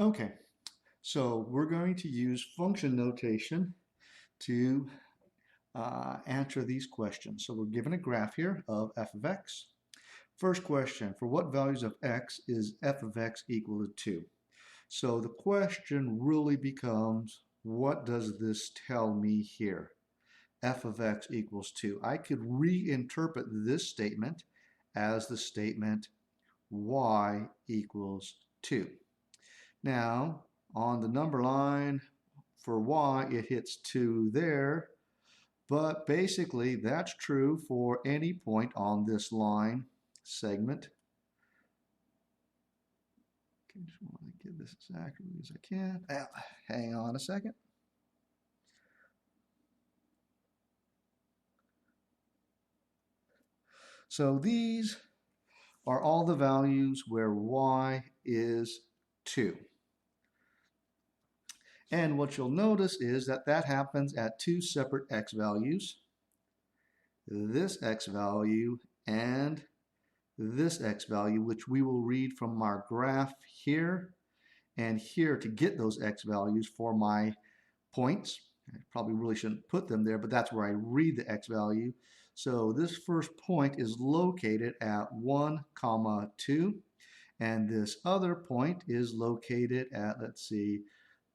Okay, so we're going to use function notation to answer these questions. So we're given a graph here of f of x. First question, for what values of x is f of x equal to 2? So the question really becomes, what does this tell me here? F of x equals 2. I could reinterpret this statement as the statement y equals 2. Now, on the number line for y, it hits 2 there, but basically that's true for any point on this line segment. I just want to get this as accurately as I can. Hang on a second. So these are all the values where y is 2. And what you'll notice is that that happens at two separate x values. This x value and this x value, which we will read from our graph here and here to get those x values for my points. I probably really shouldn't put them there, but that's where I read the x value. So this first point is located at 1, 2, and this other point is located at, let's see,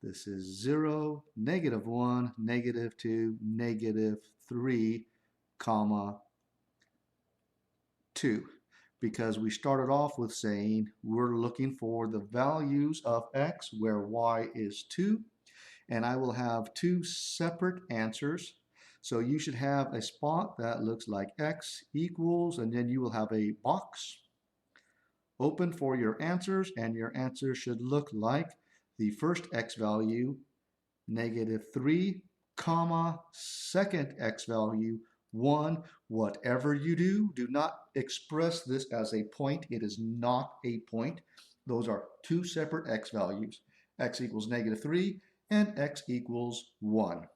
this is 0, -1, -2, -3, 2, because we started off with saying we're looking for the values of x where y is 2, and I will have two separate answers. So you should have a spot that looks like x equals, and then you will have a box open for your answers, and your answer should look like the first x value, -3, second x value, 1. Whatever you do, do not express this as a point. It is not a point. Those are two separate x values. X equals -3 and x equals 1.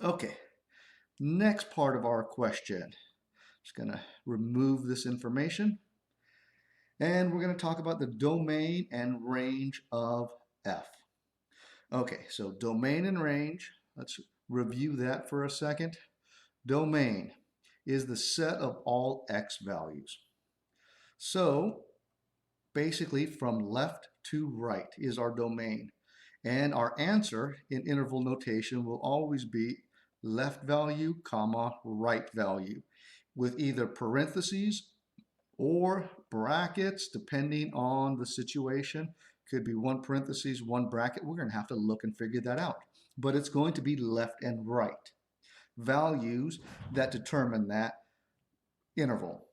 Okay, next part of our question. Just going to remove this information. And we're going to talk about the domain and range of f. Okay, so domain and range, let's review that for a second. Domain is the set of all x values. So basically from left to right is our domain. And our answer in interval notation will always be left value, right value, with either parentheses or brackets, depending on the situation. Could be one parentheses, one bracket. We're going to have to look and figure that out. But it's going to be left and right values that determine that interval.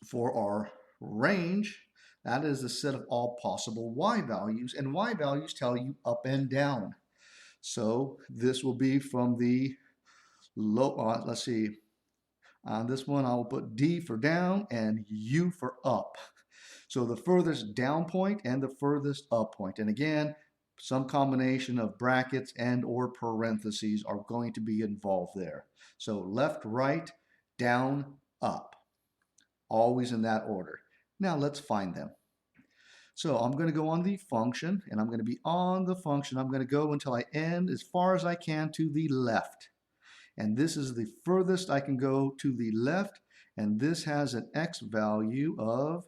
For our range, that is the set of all possible y values, and y values tell you up and down. So this will be from the low, let's see, on this one I will put D for down and U for up. So the furthest down point and the furthest up point. And again, some combination of brackets and or parentheses are going to be involved there. So left, right, down, up. Always in that order. Now let's find them. So I'm going to go on the function, and I'm going to be on the function. I'm going to go until I end as far as I can to the left. And this is the furthest I can go to the left, and this has an x value of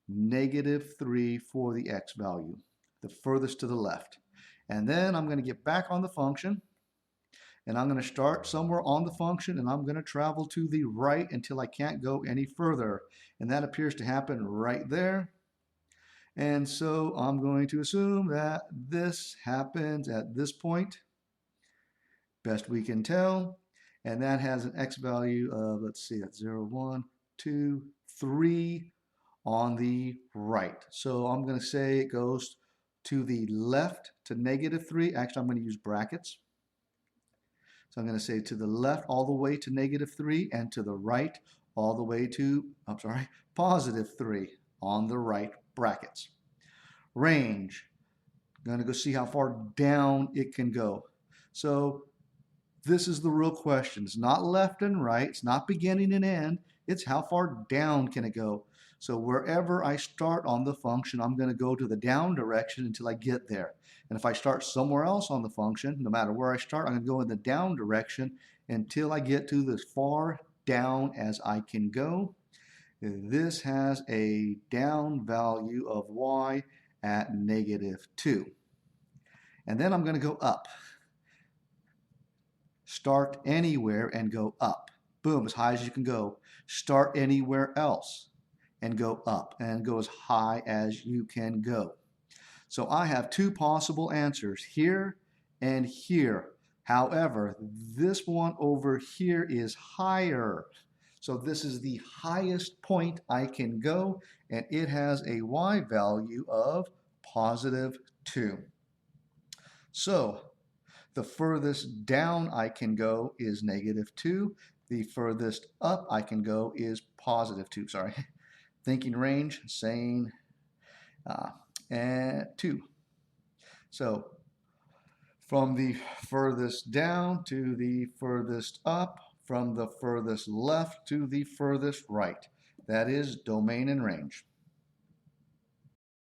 -3 for the x value, the furthest to the left. And then I'm going to get back on the function, and I'm going to start somewhere on the function, and I'm going to travel to the right until I can't go any further. And that appears to happen right there. And so I'm going to assume that this happens at this point, best we can tell. And that has an x value of, let's see, that's 0, 1, 2, 3 on the right. So I'm going to say it goes to the left to -3. Actually, I'm going to use brackets. So I'm going to say to the left all the way to -3 and to the right all the way to, +3 on the right brackets. Range, I'm going to go see how far down it can go. So this is the real question. It's not left and right. It's not beginning and end. It's how far down can it go. So wherever I start on the function, I'm going to go to the down direction until I get there. And if I start somewhere else on the function, no matter where I start, I'm going to go in the down direction until I get to as far down as I can go. This has a down value of y at -2. And then I'm going to go up. Start anywhere and go up. Boom, as high as you can go. Start anywhere else and go up, and go as high as you can go. So I have two possible answers, here and here. However, this one over here is higher. So this is the highest point I can go, and it has a y value of +2. So the furthest down I can go is -2. The furthest up I can go is +2. Sorry. Thinking range, saying and 2. So from the furthest down to the furthest up, from the furthest left to the furthest right. That is domain and range.